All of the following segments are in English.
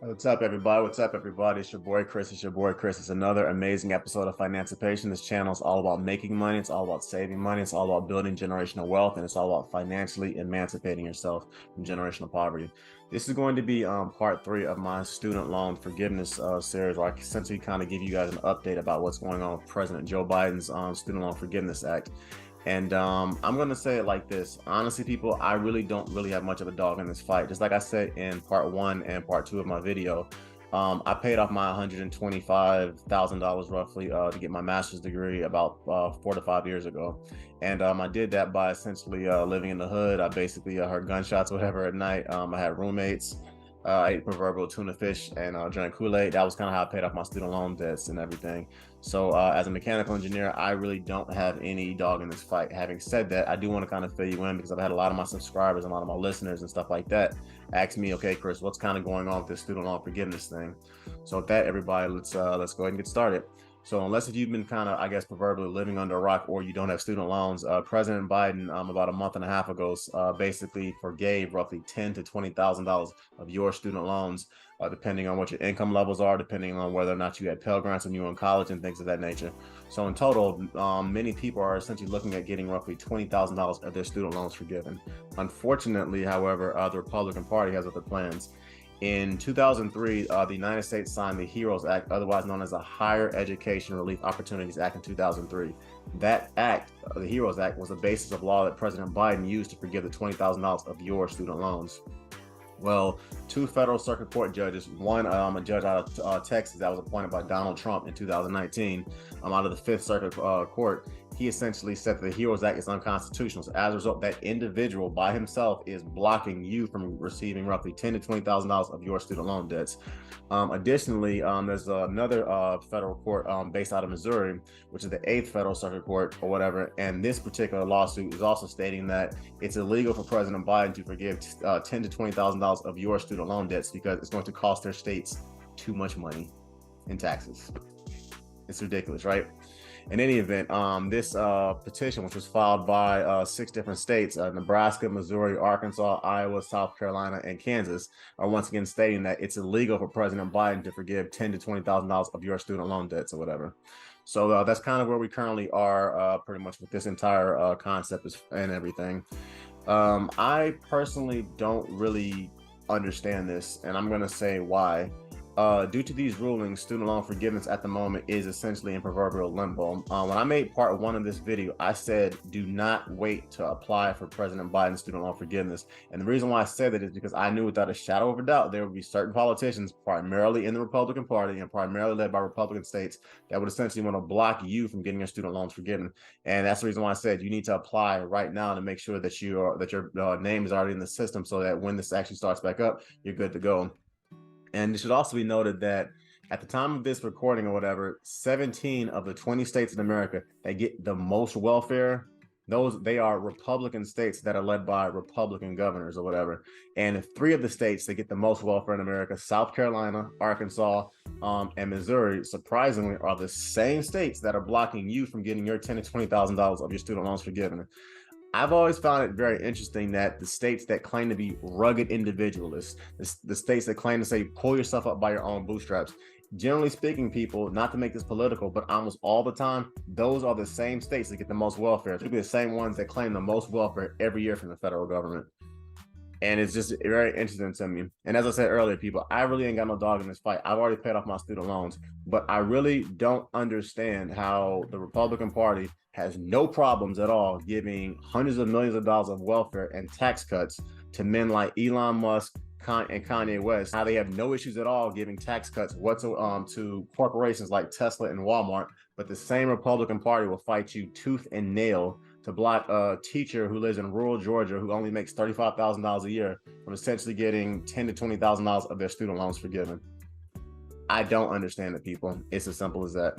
What's up, everybody? What's up, everybody? It's your boy Chris. It's your boy Chris. It's another amazing episode of Financipation. This channel is all about making money. It's all about saving money. It's all about building generational wealth, and it's all about financially emancipating yourself from generational poverty. This is going to be part 3 of my student loan forgiveness series, where I essentially kind of give you guys an update about what's going on with President Joe Biden's Student Loan Forgiveness Act. And I'm going to say it like this. Honestly, people, I really don't have much of a dog in this fight. Just like I said in part 1 and part 2 of my video, I paid off my $125,000 roughly to get my master's degree about 4 to 5 years ago. And I did that by essentially living in the hood. I basically heard gunshots, whatever, at night. I had roommates. I ate proverbial tuna fish and drank Kool-Aid. That was kind of how I paid off my student loan debts and everything. So as a mechanical engineer, I really don't have any dog in this fight. Having said that, I do want to kind of fill you in because I've had a lot of my subscribers and a lot of my listeners and stuff like that ask me, okay, Chris, what's kind of going on with this student loan forgiveness thing? So with that, everybody, let's go ahead and get started. So unless if you've been kind of, I guess, proverbially living under a rock or you don't have student loans, President Biden about a month and a half ago basically forgave roughly $10,000 to $20,000 of your student loans, depending on what your income levels are, depending on whether or not you had Pell Grants when you were in college and things of that nature. So in total, many people are essentially looking at getting roughly $20,000 of their student loans forgiven. Unfortunately, however, the Republican Party has other plans. In 2003, the United States signed the HEROES Act, otherwise known as the Higher Education Relief Opportunities Act in 2003. That act, the HEROES Act, was the basis of law that President Biden used to forgive the $20,000 of your student loans. Well, 2 federal circuit court judges, one a judge out of Texas that was appointed by Donald Trump in 2019, out of the 5th Circuit Court, he essentially said that the HEROES Act is unconstitutional. So as a result, that individual by himself is blocking you from receiving roughly $10,000 to $20,000 of your student loan debts. Additionally, there's another federal court based out of Missouri, which is the 8th Federal Circuit Court or whatever. And this particular lawsuit is also stating that it's illegal for President Biden to forgive $10,000 to $20,000 of your student loan debts because it's going to cost their states too much money in taxes. It's ridiculous, right? In any event, this petition, which was filed by 6 different states, Nebraska, Missouri, Arkansas, Iowa, South Carolina, and Kansas, are once again stating that it's illegal for President Biden to forgive $10,000 to $20,000 of your student loan debts or whatever. So that's kind of where we currently are pretty much with this entire concept and everything. I personally don't really understand this, and I'm going to say why. Due to these rulings, student loan forgiveness at the moment is essentially in proverbial limbo. When I made part 1 of this video, I said, do not wait to apply for President Biden's student loan forgiveness. And the reason why I said that is because I knew without a shadow of a doubt, there would be certain politicians, primarily in the Republican Party and primarily led by Republican states, that would essentially want to block you from getting your student loans forgiven. And that's the reason why I said you need to apply right now to make sure that your name is already in the system so that when this actually starts back up, you're good to go. And it should also be noted that at the time of this recording or whatever, 17 of the 20 states in America that get the most welfare, they are Republican states that are led by Republican governors or whatever. And 3 of the states that get the most welfare in America, South Carolina, Arkansas, and Missouri, surprisingly, are the same states that are blocking you from getting your $10,000 to $20,000 of your student loans forgiven. I've always found it very interesting that the states that claim to be rugged individualists, the states that claim to say, pull yourself up by your own bootstraps, generally speaking, people, not to make this political, but almost all the time, those are the same states that get the most welfare. It's the same ones that claim the most welfare every year from the federal government. And it's just very interesting to me. And as I said earlier, people, I really ain't got no dog in this fight. I've already paid off my student loans, but I really don't understand how the Republican Party has no problems at all giving hundreds of millions of dollars of welfare and tax cuts to men like Elon Musk and Kanye West, how they have no issues at all giving tax cuts whatsoever to corporations like Tesla and Walmart, but the same Republican Party will fight you tooth and nail to block a teacher who lives in rural Georgia who only makes $35,000 a year from essentially getting $10,000 to $20,000 of their student loans forgiven. I don't understand it, people. It's as simple as that.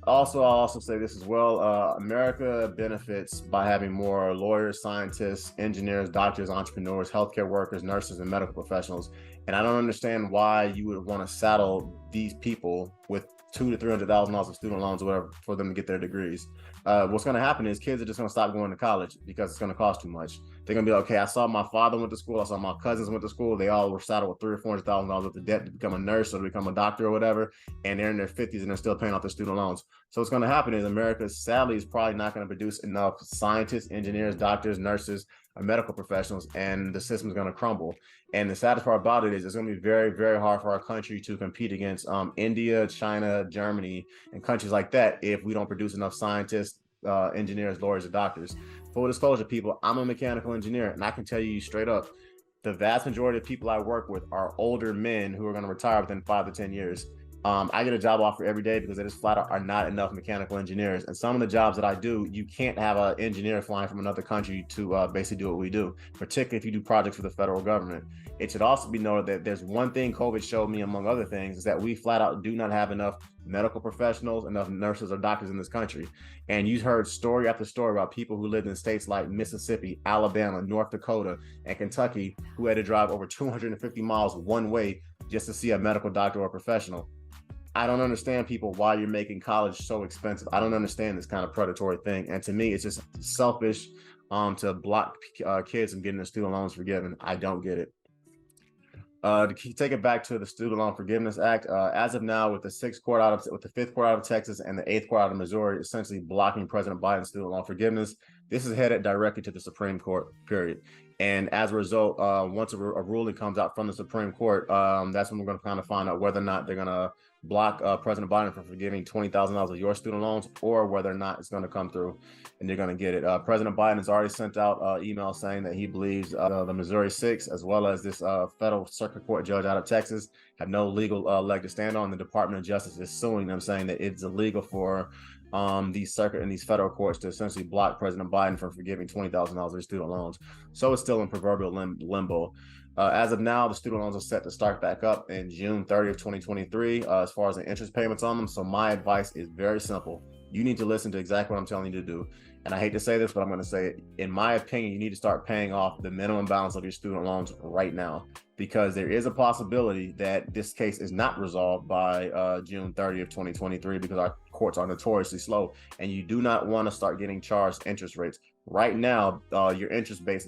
Also, I'll also say this as well. America benefits by having more lawyers, scientists, engineers, doctors, entrepreneurs, healthcare workers, nurses, and medical professionals. And I don't understand why you would want to saddle these people with $200,000 to $300,000 of student loans or whatever for them to get their degrees. What's going to happen is kids are just going to stop going to college because it's going to cost too much. They're going to be like, okay, I saw my father went to school, I saw my cousins went to school, they all were saddled with $300,000 or $400,000 worth of debt to become a nurse or to become a doctor or whatever, and they're in their 50s and they're still paying off their student loans. So what's going to happen is America, sadly, is probably not going to produce enough scientists, engineers, doctors, nurses, or medical professionals, and the system is going to crumble. And the saddest part about it is it's going to be very, very hard for our country to compete against India, China, Germany, and countries like that if we don't produce enough scientists, engineers, lawyers, and doctors. Full disclosure, people, I'm a mechanical engineer, and I can tell you straight up, the vast majority of people I work with are older men who are going to retire within 5 to 10 years. I get a job offer every day because there just flat out are not enough mechanical engineers. And some of the jobs that I do, you can't have an engineer flying from another country to basically do what we do, particularly if you do projects for the federal government. It should also be noted that there's one thing COVID showed me, among other things, is that we flat out do not have enough medical professionals, enough nurses or doctors in this country. And you heard story after story about people who lived in states like Mississippi, Alabama, North Dakota, and Kentucky who had to drive over 250 miles one way just to see a medical doctor or professional. I don't understand, people, why you're making college so expensive. I don't understand this kind of predatory thing. And to me, it's just selfish to block kids from getting their student loans forgiven. I don't get it. To take it back to the Student Loan Forgiveness Act, as of now, with the fifth court out of Texas and the eighth court out of Missouri, essentially blocking President Biden's student loan forgiveness, this is headed directly to the Supreme Court, period. And as a result, once a ruling comes out from the Supreme Court, that's when we're going to kind of find out whether or not they're going to block President Biden from forgiving $20,000 of your student loans, or whether or not it's going to come through and you're going to get it. President Biden has already sent out email saying that he believes the Missouri 6, as well as this federal circuit court judge out of Texas, have no legal leg to stand on. The Department of Justice is suing them, saying that it's illegal for these circuit and these federal courts to essentially block President Biden from forgiving $20,000 of student loans. So it's still in proverbial limbo. As of now, the student loans are set to start back up in June 30th, 2023, as far as the interest payments on them. So my advice is very simple. You need to listen to exactly what I'm telling you to do. And I hate to say this, but I'm going to say it. In my opinion, you need to start paying off the minimum balance of your student loans right now, because there is a possibility that this case is not resolved by June 30th, 2023, because our courts are notoriously slow, and you do not want to start getting charged interest rates. Right now, your interest rates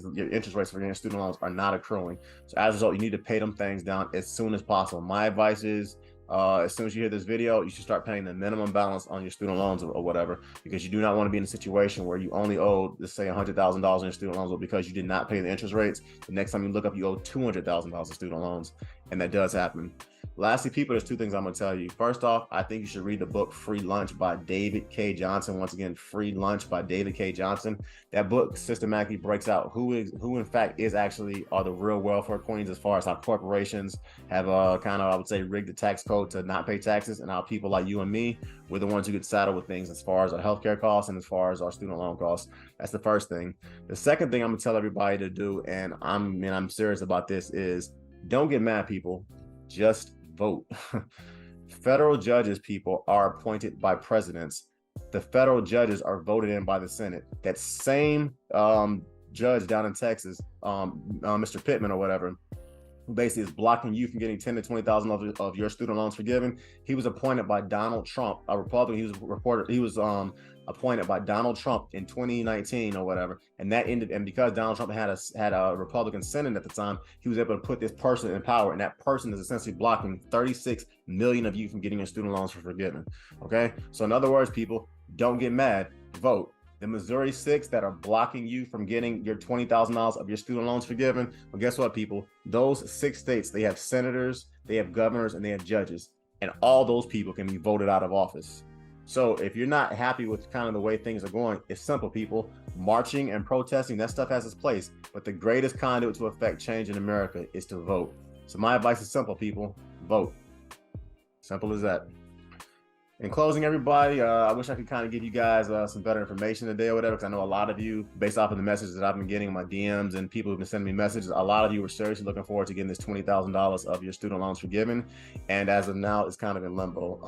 for your student loans are not accruing. So as a result, you need to pay them things down as soon as possible. My advice is, as soon as you hear this video, you should start paying the minimum balance on your student loans or whatever, because you do not want to be in a situation where you only owe, let's say, $100,000 in your student loans, but because you did not pay the interest rates, the next time you look up, you owe $200,000 of student loans, and that does happen. Lastly, people, there's two things I'm going to tell you. First off, I think you should read the book Free Lunch by David K. Johnson. Once again, Free Lunch by David K. Johnson. That book systematically breaks out who in fact are the real welfare queens, as far as how corporations have kind of, I would say, rigged the tax code to not pay taxes, and how people like you and me, we're the ones who get saddled with things as far as our healthcare costs and as far as our student loan costs. That's the first thing. The second thing I'm going to tell everybody to do, and I'm serious about this, is don't get mad, people. Just vote. Federal judges, people, are appointed by presidents. The federal judges are voted in by the Senate. That same judge down in Texas, Mr. Pittman or whatever, who basically is blocking you from getting $10,000 to $20,000 of your student loans forgiven, he was appointed by Donald Trump, a Republican. He was appointed by Donald Trump in 2019 or whatever, and that ended. And because Donald Trump had a Republican Senate at the time, he was able to put this person in power, and that person is essentially blocking 36 million of you from getting your student loans forgiven. Okay, so in other words, people, don't get mad, vote. The Missouri 6 that are blocking you from getting your $20,000 of your student loans forgiven, well, guess what, people? Those 6 states, they have senators, they have governors, and they have judges, and all those people can be voted out of office. So if you're not happy with kind of the way things are going, it's simple, people. Marching and protesting, that stuff has its place, but the greatest conduit to affect change in America is to vote. So my advice is simple, people. Vote. Simple as that. In closing, everybody, I wish I could kind of give you guys some better information today or whatever, because I know a lot of you, based off of the messages that I've been getting in my DMs and people who've been sending me messages, a lot of you were seriously looking forward to getting this $20,000 of your student loans forgiven. And as of now, it's kind of in limbo.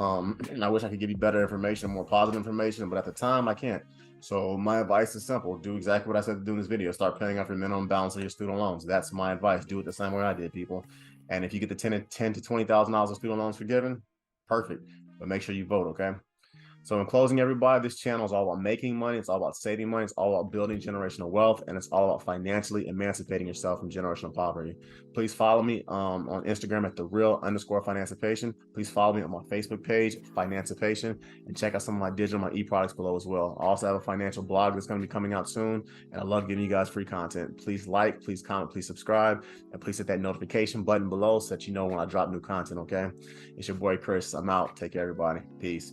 And I wish I could give you better information, more positive information, but at the time, I can't. So my advice is simple. Do exactly what I said to do in this video. Start paying off your minimum balance of your student loans. That's my advice. Do it the same way I did, people. And if you get the $10,000 to $20,000 of student loans forgiven, perfect. but make sure you vote, okay? So in closing, everybody, this channel is all about making money. It's all about saving money. It's all about building generational wealth. And it's all about financially emancipating yourself from generational poverty. Please follow me on Instagram at @the_real_financipation. Please follow me on my Facebook page, Financipation, and check out some of my digital, my e-products below as well. I also have a financial blog that's going to be coming out soon. And I love giving you guys free content. Please like, please comment, please subscribe, and please hit that notification button below so that you know when I drop new content, okay? It's your boy, Chris. I'm out. Take care, everybody. Peace.